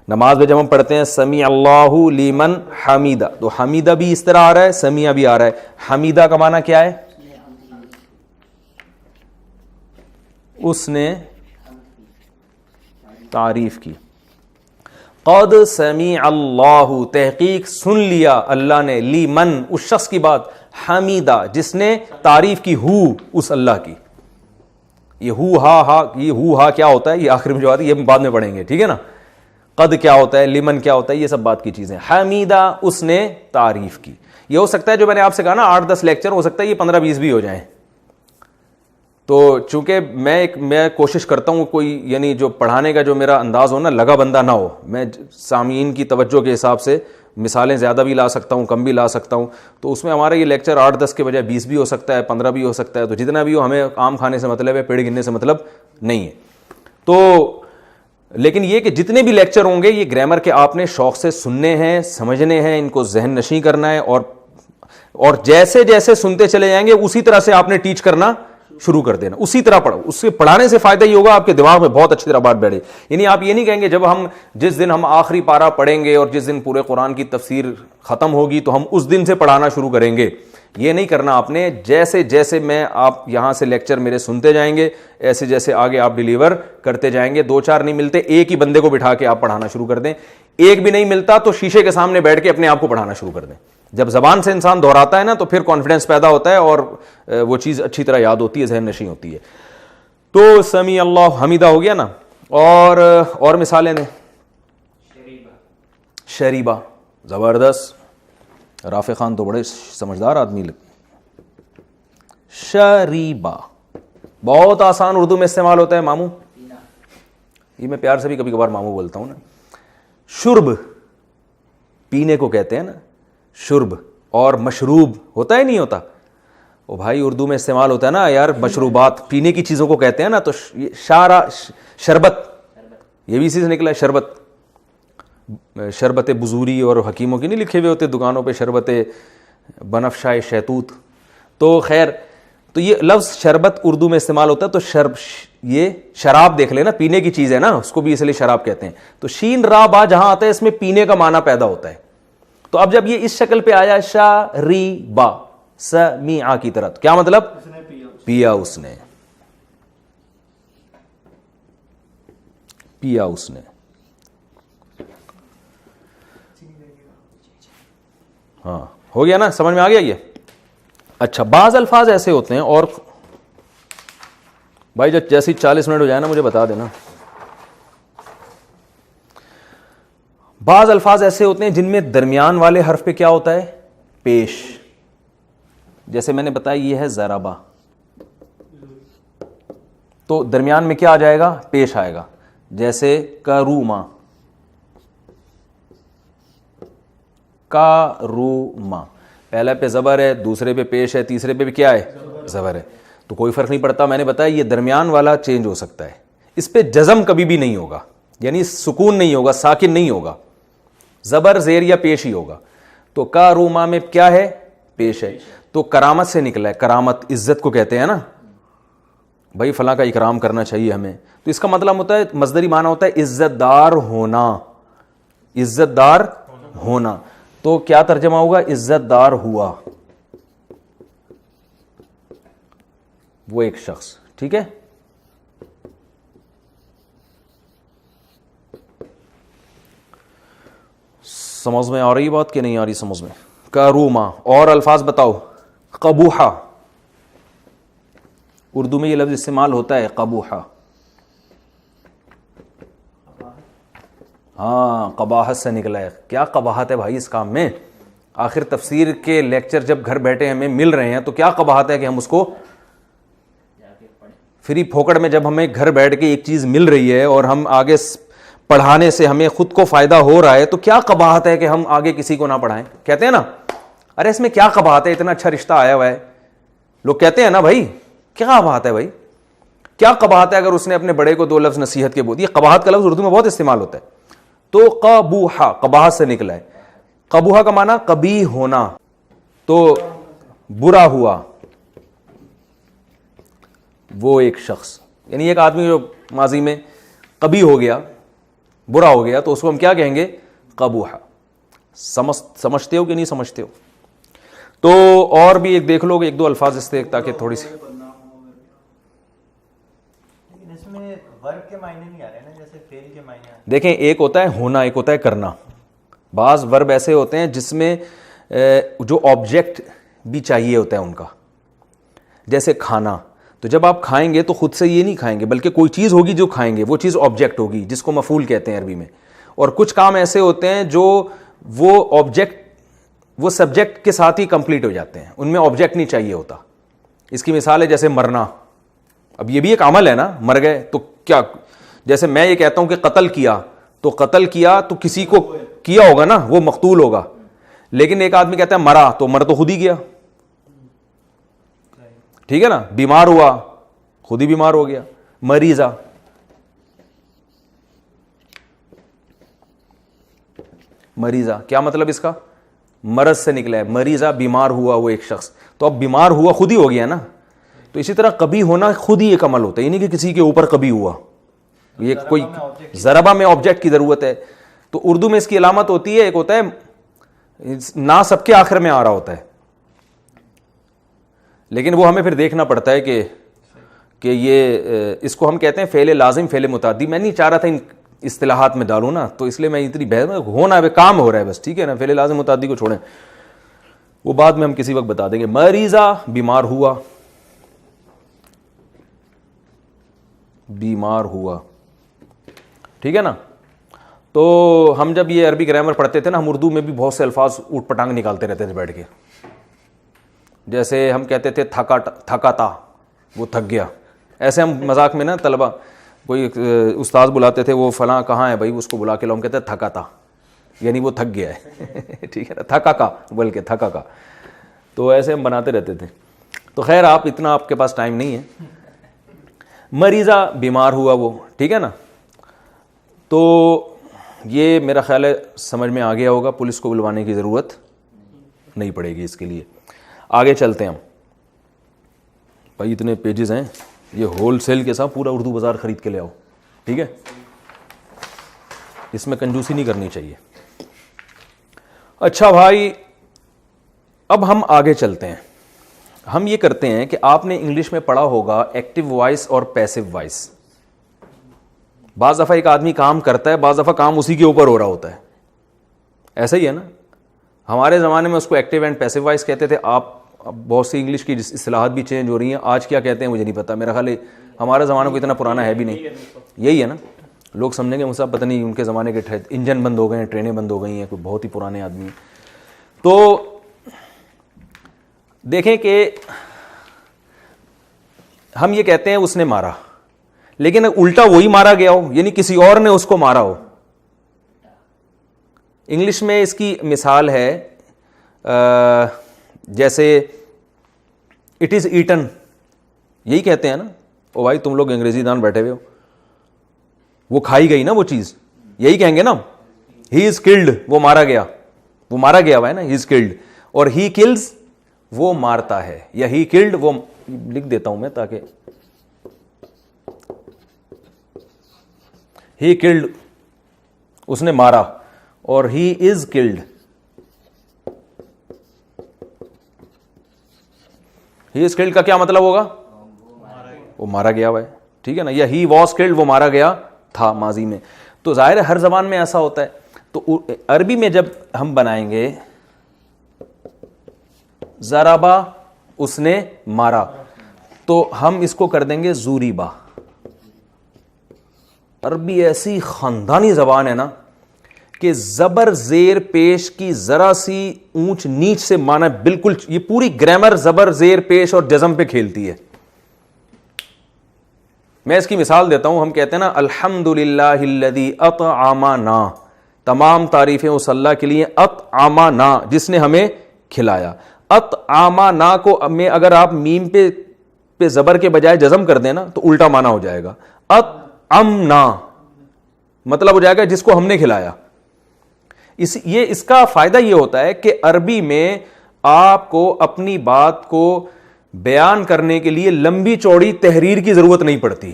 نماز میں جب ہم پڑھتے ہیں سمیع اللہ لمن حمیدہ, تو حمیدہ بھی اس طرح آ رہا ہے, سمیع بھی آ رہا ہے. حمیدہ کا معنی کیا ہے؟ اس نے تعریف کی. قد سمیع اللہ تحقیق سن لیا اللہ نے, لمن اس شخص کی بات, حمیدہ جس نے تعریف کی, ہو اس اللہ کی. یہ ہو ہا کیا ہوتا ہے, یہ آخر میں جو آتی ہے یہ بعد میں پڑھیں گے, ٹھیک ہے نا. قد کیا ہوتا ہے, لمن کیا ہوتا ہے, یہ سب بات کی چیزیں. حمیدہ اس نے تعریف کی. یہ ہو سکتا ہے جو میں نے آپ سے کہا نا 8-10 لیکچر, ہو سکتا ہے یہ 15-20 بھی ہو جائیں. تو چونکہ میں کوشش کرتا ہوں کوئی یعنی جو پڑھانے کا جو میرا انداز ہو نا لگا بندہ نہ ہو, میں سامعین کی توجہ کے حساب سے مثالیں زیادہ بھی لا سکتا ہوں, کم بھی لا سکتا ہوں. تو اس میں ہمارا یہ لیکچر 8-10 کے بجائے 20 بھی ہو سکتا ہے, 15 بھی ہو سکتا ہے. تو جتنا بھی ہو, ہمیں آم کھانے سے مطلب ہے, پیڑ گننے سے مطلب نہیں ہے. تو لیکن یہ کہ جتنے بھی لیکچر ہوں گے یہ گرامر کے آپ نے شوق سے سننے ہیں, سمجھنے ہیں, ان کو ذہن نشیں کرنا ہے, اور جیسے جیسے سنتے چلے جائیں گے اسی طرح سے آپ نے ٹیچ کرنا شروع کر دینا, اسی طرح پڑھو. اس سے پڑھانے سے فائدہ یہ ہوگا آپ کے دماغ میں بہت اچھی طرح بات بیٹھے. یعنی آپ یہ نہیں کہیں گے جس دن ہم آخری پارہ پڑھیں گے اور جس دن پورے قرآن کی تفسیر ختم ہوگی تو ہم اس دن سے پڑھانا شروع کریں گے. یہ نہیں کرنا آپ نے. جیسے جیسے میں آپ یہاں سے لیکچر میرے سنتے جائیں گے, ایسے جیسے آگے آپ ڈیلیور کرتے جائیں گے. 2-4 نہیں ملتے, ایک ہی بندے کو بٹھا کے آپ پڑھانا شروع کر دیں. ایک بھی نہیں ملتا تو شیشے کے سامنے بیٹھ کے اپنے آپ کو پڑھانا شروع کر دیں. جب زبان سے انسان دہراتا ہے نا تو پھر کانفیڈنس پیدا ہوتا ہے اور وہ چیز اچھی طرح یاد ہوتی ہے, ذہن نشیں ہوتی ہے. تو سمیع اللہ حمیدہ ہو گیا نا. اور مثالیں دیں. شریبہ, زبردست. رافع خان تو بڑے سمجھدار آدمی لگتے. شریبہ بہت آسان اردو میں استعمال ہوتا ہے. ماموں, یہ میں پیار سے بھی کبھی کبھار ماموں بولتا ہوں نا. شرب پینے کو کہتے ہیں نا, شرب. اور مشروب ہوتا ہے نہیں ہوتا, وہ بھائی اردو میں استعمال ہوتا ہے نا یار. مشروبات پینے کی چیزوں کو کہتے ہیں نا. تو شربت, یہ بھی اسی سے نکلا ہے. شربت بزوری, اور حکیموں کی نہیں لکھے ہوئے ہوتے دکانوں پہ شربت بنفشائے شیتوت. تو خیر, تو یہ لفظ شربت اردو میں استعمال ہوتا ہے. تو یہ شراب دیکھ لینا, پینے کی چیز ہے نا, اس کو بھی اس لیے شراب کہتے ہیں. تو شین را با جہاں آتا ہے اس میں پینے کا معنی پیدا ہوتا ہے. تو اب جب یہ اس شکل پہ آیا شریبا سمیع کی طرح, تو کیا مطلب؟ پیا اس نے, پیا اس نے. ہاں ہو گیا نا, سمجھ میں آ گیا یہ. اچھا, بعض الفاظ ایسے ہوتے ہیں, اور بھائی جب جیسی 40 منٹ ہو جائے نا مجھے بتا دینا. بعض الفاظ ایسے ہوتے ہیں جن میں درمیان والے حرف پہ کیا ہوتا ہے؟ پیش. جیسے میں نے بتایا یہ ہے ضربہ, تو درمیان میں کیا آ جائے گا؟ پیش آئے گا. جیسے کروما, کاروما, پہلے پہ زبر ہے, دوسرے پہ پیش ہے, تیسرے پہ بھی کیا ہے؟ زبر ہے. تو کوئی فرق نہیں پڑتا. میں نے بتایا یہ درمیان والا چینج ہو سکتا ہے. اس پہ جزم کبھی بھی نہیں ہوگا, یعنی سکون نہیں ہوگا, ساکن نہیں ہوگا, زبر زیر یا پیش ہی ہوگا. تو کاروما میں کیا ہے؟ پیش ہے. تو کرامت سے نکلا ہے. کرامت عزت کو کہتے ہیں نا, بھائی فلاں کا اکرام کرنا چاہیے ہمیں. تو اس کا مطلب ہوتا ہے, مصدری معنی ہوتا ہے عزت دار ہونا, عزت دار ہونا. تو کیا ترجمہ ہوگا؟ عزت دار ہوا وہ ایک شخص. ٹھیک ہے, سمجھ میں آ رہی بات کہ نہیں آ رہی سمجھ میں؟ کروما. اور الفاظ بتاؤ. قبوحہ, اردو میں یہ لفظ استعمال ہوتا ہے قبوحہ. ہاں, قباحت سے نکلا ہے. کیا قباحت ہے بھائی اس کام میں؟ آخر تفسیر کے لیکچر جب گھر بیٹھے ہمیں مل رہے ہیں تو کیا قباحت ہے کہ ہم اس کو فری پھوکڑ میں, جب ہمیں گھر بیٹھ کے ایک چیز مل رہی ہے اور ہم آگے پڑھانے سے ہمیں خود کو فائدہ ہو رہا ہے, تو کیا قباحت ہے کہ ہم آگے کسی کو نہ پڑھائیں؟ کہتے ہیں نا ارے اس میں کیا قباحت ہے, اتنا اچھا رشتہ آیا ہوا ہے. لوگ کہتے ہیں نا بھائی کیا بات ہے بھائی, کیا قباحت ہے اگر اس نے اپنے بڑے کو 2 لفظ نصیحت کے بول. یہ قباحت کا لفظ اردو میں بہت استعمال ہوتا ہے. تو قبوحہ قباحت سے نکلا ہے. قبوحہ کا معنی قبیح ہونا, تو برا ہوا وہ ایک شخص, یعنی ایک آدمی جو ماضی میں قبیح ہو گیا, برا ہو گیا, تو اس کو ہم کیا کہیں گے؟ قبوحہ. سمجھتے ہو کہ نہیں سمجھتے ہو؟ تو اور بھی ایک دیکھ لو گے 1-2 الفاظ اس سے تاکہ تھوڑی سی. اس میں ورب کے معنی نہیں آ رہے نا, جیسے فعل کے معنی. دیکھیں ایک ہوتا ہے ہونا, ایک ہوتا ہے کرنا. بعض ورب ایسے ہوتے ہیں جس میں جو آبجیکٹ بھی چاہیے ہوتا ہے ان کا, جیسے کھانا. تو جب آپ کھائیں گے تو خود سے یہ نہیں کھائیں گے, بلکہ کوئی چیز ہوگی جو کھائیں گے, وہ چیز آبجیکٹ ہوگی جس کو مفعول کہتے ہیں عربی میں. اور کچھ کام ایسے ہوتے ہیں جو وہ آبجیکٹ وہ سبجیکٹ کے ساتھ ہی کمپلیٹ ہو جاتے ہیں, ان میں آبجیکٹ نہیں چاہیے ہوتا. اس کی مثال ہے جیسے مرنا. اب یہ بھی ایک عمل ہے نا, مر گئے تو کیا, جیسے میں یہ کہتا ہوں کہ قتل کیا, تو قتل کیا تو کسی کو کیا ہوگا نا, وہ مقتول ہوگا. لیکن ایک آدمی کہتا ہے مرا, تو مر تو خود ہی گیا, ٹھیک ہے نا. بیمار ہوا, خود ہی بیمار ہو گیا. مریضہ, مریضہ کیا مطلب اس کا؟ مرض سے نکلا ہے. مریضہ بیمار ہوا وہ ایک شخص, تو اب بیمار ہوا خود ہی ہو گیا نا. تو اسی طرح قبیح ہونا خود ہی ایک عمل ہوتا ہے, یعنی کہ کسی کے اوپر قبیح ہوا. یہ کوئی ضربہ میں آبجیکٹ کی ضرورت ہے. تو اردو میں اس کی علامت ہوتی ہے, ایک ہوتا ہے نا سب کے آخر میں آ رہا ہوتا ہے, لیکن وہ ہمیں پھر دیکھنا پڑتا ہے کہ یہ اس کو ہم کہتے ہیں فعل لازم فعل متعدی. میں نہیں چاہ رہا تھا ان اصطلاحات میں ڈالوں نا, تو اس لیے میں اتنی بحث ہونا ہے, کام ہو رہا ہے بس, ٹھیک ہے نا. فعل لازم متعدی کو چھوڑیں, وہ بعد میں ہم کسی وقت بتا دیں گے. مریضہ بیمار ہوا, بیمار ہوا, ٹھیک ہے نا. تو ہم جب یہ عربی گرامر پڑھتے تھے نا, ہم اردو میں بھی بہت سے الفاظ اوٹ پٹانگ نکالتے رہتے تھے بیٹھ کے. جیسے ہم کہتے تھے تھکا تھا, وہ تھک گیا. ایسے ہم مذاق میں نا طلبہ, کوئی استاذ بلاتے تھے, وہ فلاں کہاں ہے بھائی, اس کو بلا کے ہم کہتے ہیں تھکا تھا, یعنی وہ تھک گیا ہے, ٹھیک ہے نا. تھکا کا بلکہ تھکا کا, تو ایسے ہم بناتے رہتے تھے. تو خیر آپ اتنا, آپ کے پاس ٹائم نہیں ہے. مریضہ بیمار ہوا وہ, ٹھیک ہے نا. تو یہ میرا خیال ہے سمجھ میں آ گیا ہوگا, پولیس کو بلوانے کی ضرورت نہیں پڑے گی اس کے لیے. آگے چلتے ہیں ہم. بھائی اتنے پیجز ہیں, یہ ہول سیل کے ساتھ پورا اردو بازار خرید کے لے آؤ, ٹھیک ہے. اس میں کنجوسی نہیں کرنی چاہیے. اچھا بھائی, اب ہم آگے چلتے ہیں. ہم یہ کرتے ہیں کہ آپ نے انگلش میں پڑھا ہوگا ایکٹیو وائس اور پیسو وائس. بعض دفعہ ایک آدمی کام کرتا ہے, بعض دفعہ کام اسی کے اوپر ہو رہا ہوتا ہے, ایسا ہی ہے نا. ہمارے زمانے میں اس کو ایکٹیو اینڈ پیسو وائس کہتے تھے. آپ اب بہت سی انگلش کی اصطلاحات بھی چینج ہو رہی ہیں. آج کیا کہتے ہیں مجھے نہیں پتا, میرا خیال ہے ہمارا زمانہ کو اتنا پرانا ہے بھی نہیں. یہی ہے نا, لوگ سمجھیں گے مجھ سے پتہ نہیں ان کے زمانے کے انجن بند ہو گئے ہیں, ٹرینیں بند ہو گئی ہیں, کوئی بہت ہی پرانے آدمی. تو دیکھیں کہ ہم یہ کہتے ہیں اس نے مارا, لیکن الٹا وہی مارا گیا ہو, یعنی کسی اور نے اس کو مارا ہو. انگلش میں اس کی مثال ہے جیسے اٹ از ایٹن, یہی کہتے ہیں نا. او بھائی تم لوگ انگریزی دان بیٹھے ہوئے ہو, وہ کھائی گئی نا وہ چیز, یہی کہیں گے نا. ہی از کلڈ, وہ مارا گیا, وہ مارا گیا ہوا ہے نا, ہی از کلڈ. اور ہی کلز, وہ مارتا ہے, یا ہی کلڈ, وہ لکھ دیتا ہوں میں تاکہ ہی کلڈ, اس نے مارا, اور ہی is killed, he is killed کا کیا مطلب ہوگا؟ وہ مارا گیا ہوا ہے, ٹھیک ہے نا. یا ہی واز کلڈ, وہ مارا گیا تھا ماضی میں. تو ظاہر ہے ہر زبان میں ایسا ہوتا ہے. تو عربی میں جب ہم بنائیں گے ضربا, اس نے مارا, تو ہم اس کو کر دیں گے زوریبا. عربی ایسی خاندانی زبان ہے نا کہ زبر زیر پیش کی ذرا سی اونچ نیچ سے معنی بالکل, یہ پوری گرامر زبر زیر پیش اور جزم پہ کھیلتی ہے. میں اس کی مثال دیتا ہوں. ہم کہتے ہیں نا الحمدللہ الذی اطعمنا, تمام تعریفیں اس اللہ کے لیے, اطعمنا, جس نے ہمیں کھلایا. اطعمنا کو میں اگر آپ میم پہ زبر کے بجائے جزم کر دیں نا تو الٹا معنی ہو جائے گا. اطعمنا مطلب ہو جائے گا جس کو ہم نے کھلایا. اس کا فائدہ یہ ہوتا ہے کہ عربی میں آپ کو اپنی بات کو بیان کرنے کے لیے لمبی چوڑی تحریر کی ضرورت نہیں پڑتی.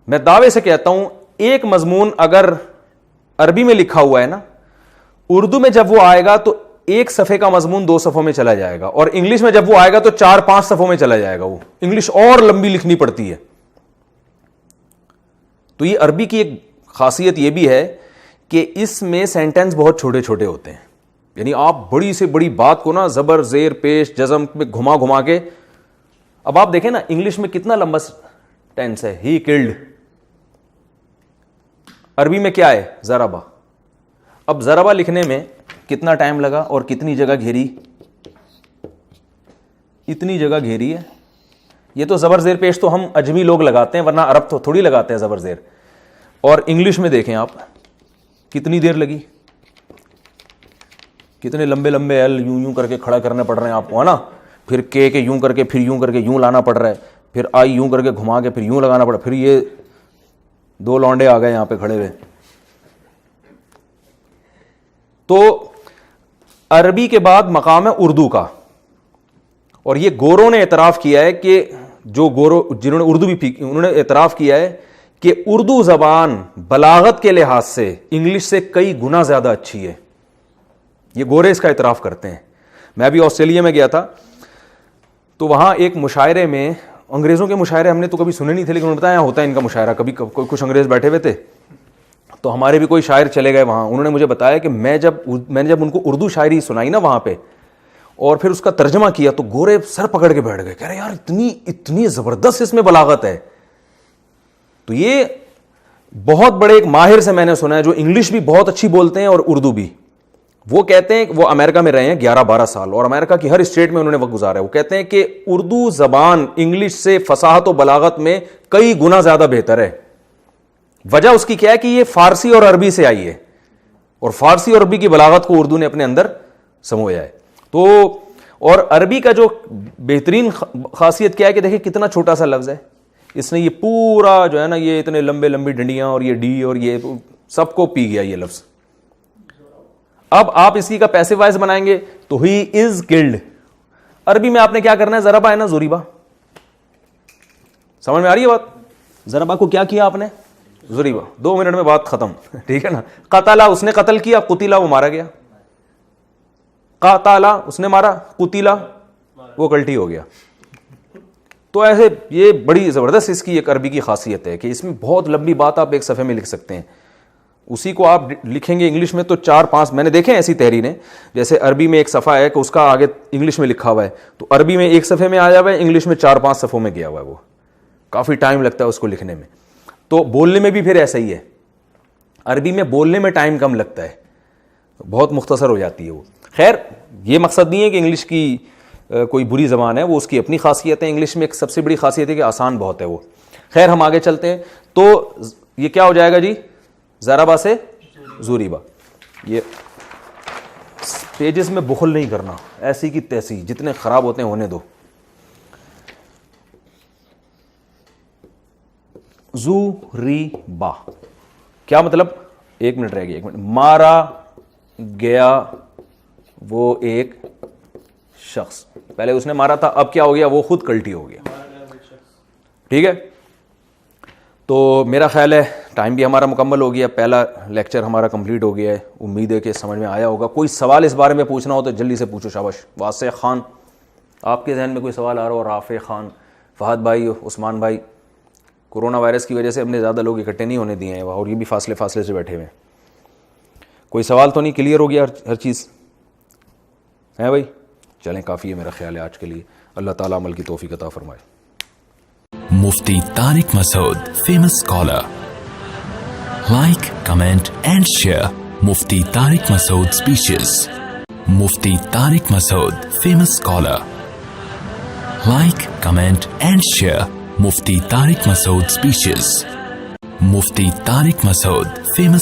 میں دعوے سے کہتا ہوں ایک مضمون اگر عربی میں لکھا ہوا ہے نا, اردو میں جب وہ آئے گا تو ایک صفحے کا مضمون 2 صفحوں میں چلا جائے گا, اور انگلش میں جب وہ آئے گا تو 4-5 صفحوں میں چلا جائے گا. وہ انگلش اور لمبی لکھنی پڑتی ہے. تو یہ عربی کی ایک خاصیت یہ بھی ہے کہ اس میں سینٹنس بہت چھوٹے چھوٹے ہوتے ہیں. یعنی آپ بڑی سے بڑی بات کو نا زبر زیر پیش جزم میں گھما گھما کے, اب آپ دیکھیں نا انگلش میں کتنا لمبا ٹینس ہے, ہی کلڈ. عربی میں کیا ہے, ضربا. اب ضربا لکھنے میں کتنا ٹائم لگا اور کتنی جگہ گھیری, اتنی جگہ گھیری ہے. یہ تو زبر زیر پیش تو ہم اجمی لوگ لگاتے ہیں, ورنہ عرب تو تھوڑی لگاتے ہیں زبر زیر. اور انگلش میں دیکھیں آپ کتنی دیر لگی, کتنے لمبے لمبے ایل یوں کر کے کھڑا کرنے پڑ رہے ہیں آپ کو, ہے نا. پھر کے یوں کر کے, پھر یوں کر کے یوں لانا پڑ رہا ہے, پھر آئی یوں کر کے گھما کے پھر یوں لگانا پڑا, پھر یہ 2 لونڈے آ گئے یہاں پہ کھڑے ہوئے. تو عربی کے بعد مقام ہے اردو کا, اور یہ گوروں نے اعتراف کیا ہے کہ جو گورو جنہوں نے اردو بھی انہوں نے اعتراف کیا ہے کہ اردو زبان بلاغت کے لحاظ سے انگلش سے کئی گنا زیادہ اچھی ہے. یہ گورے اس کا اعتراف کرتے ہیں. میں بھی آسٹریلیا میں گیا تھا تو وہاں ایک مشاعرے میں, انگریزوں کے مشاعرے ہم نے تو کبھی سنے نہیں تھے, لیکن انہوں نے بتایا ہوتا ہے ان کا مشاعرہ. کبھی کچھ انگریز بیٹھے ہوئے تھے تو ہمارے بھی کوئی شاعر چلے گئے وہاں. انہوں نے مجھے بتایا کہ میں نے جب ان کو اردو شاعری سنائی نا وہاں پہ, اور پھر اس کا ترجمہ کیا, تو گورے سر پکڑ کے بیٹھ گئے, کہہ رہے یار اتنی زبردست اس میں بلاغت ہے. تو یہ بہت بڑے ایک ماہر سے میں نے سنا ہے جو انگلش بھی بہت اچھی بولتے ہیں اور اردو بھی. وہ کہتے ہیں کہ وہ امریکہ میں رہے ہیں 11-12 سال, اور امریکہ کی ہر اسٹیٹ میں انہوں نے وقت گزارا ہے. وہ کہتے ہیں کہ اردو زبان انگلش سے فصاحت و بلاغت میں کئی گنا زیادہ بہتر ہے. وجہ اس کی کیا ہے کہ یہ فارسی اور عربی سے آئی ہے, اور فارسی اور عربی کی بلاغت کو اردو نے اپنے اندر سمویا ہے. تو اور عربی کا جو بہترین خاصیت کیا ہے کہ دیکھیں کتنا چھوٹا سا لفظ ہے, اس نے یہ پورا جو ہے نا یہ اتنے لمبی ڈنڈیاں اور یہ ڈی اور یہ سب کو پی گیا یہ لفظ. اب آپ اسی کا پیسو وائز بنائیں گے تو ہی از کلڈ. عربی میں آپ نے کیا کرنا ہے, ضربا ہے نا زوریبا, سمجھ میں آ رہی ہے بات. ضربا کو کیا کیا آپ نے, زوریبا, 2 منٹ میں بات ختم, ٹھیک ہے نا. قتلا اس نے قتل کیا, قتیلا وہ مارا گیا. قتالا اس نے مارا, قتیلا وہ کلٹی ہو گیا. تو ایسے یہ بڑی زبردست اس کی ایک عربی کی خاصیت ہے کہ اس میں بہت لمبی بات آپ ایک صفحے میں لکھ سکتے ہیں. اسی کو آپ لکھیں گے انگلش میں تو 4-5, میں نے دیکھے ایسی تحریریں, جیسے عربی میں ایک صفحہ ہے کہ اس کا آگے انگلش میں لکھا ہوا ہے, تو عربی میں ایک صفحے میں آیا ہوا ہے, انگلش میں 4-5 صفحوں میں گیا ہوا ہے. وہ کافی ٹائم لگتا ہے اس کو لکھنے میں. تو بولنے میں بھی پھر ایسا ہی ہے, عربی میں بولنے میں ٹائم کم لگتا ہے, بہت مختصر ہو جاتی ہے وہ. خیر یہ مقصد نہیں ہے کہ انگلش کی کوئی بری زبان ہے, وہ اس کی اپنی خاصیت ہے. انگلش میں ایک سب سے بڑی خاصیت ہے کہ آسان بہت ہے وہ. خیر ہم آگے چلتے ہیں. تو یہ کیا ہو جائے گا جی, ضربا سے زوریبا. یہ پیجز میں بخل نہیں کرنا, ایسی کی تیسی, جتنے خراب ہوتے ہیں ہونے دو. زوریبا کیا مطلب, 1 منٹ رہ گیا, 1 منٹ. مارا گیا وہ ایک شخص, پہلے اس نے مارا تھا, اب کیا ہو گیا, وہ خود کلٹی ہو گیا. ٹھیک ہے, تو میرا خیال ہے ٹائم بھی ہمارا مکمل ہو گیا, پہلا لیکچر ہمارا کمپلیٹ ہو گیا ہے. امید ہے کہ سمجھ میں آیا ہوگا. کوئی سوال اس بارے میں پوچھنا ہو تو جلدی سے پوچھو. شاباش. واسع خان, آپ کے ذہن میں کوئی سوال آ رہا ہو؟ رافع خان, فہد بھائی, عثمان بھائی. کورونا وائرس کی وجہ سے ہم نے زیادہ لوگ اکٹھے نہیں ہونے دیے ہیں, اور یہ بھی فاصلے سے بیٹھے ہوئے ہیں. کوئی سوال تو نہیں, کلیئر ہو گیا ہر چیز ہے بھائی؟ چلیں کافی ہے میرا خیال ہے آج کے لیے. اللہ تعالیٰ عمل کی توفیق عطا فرمائے. Mufti Tariq Masood, famous scholar. Like, comment and share Mufti Tariq Masood speeches. Mufti Tariq Masood, famous scholar. Like, comment and share Mufti Tariq Masood speeches. Mufti Tariq Masood, famous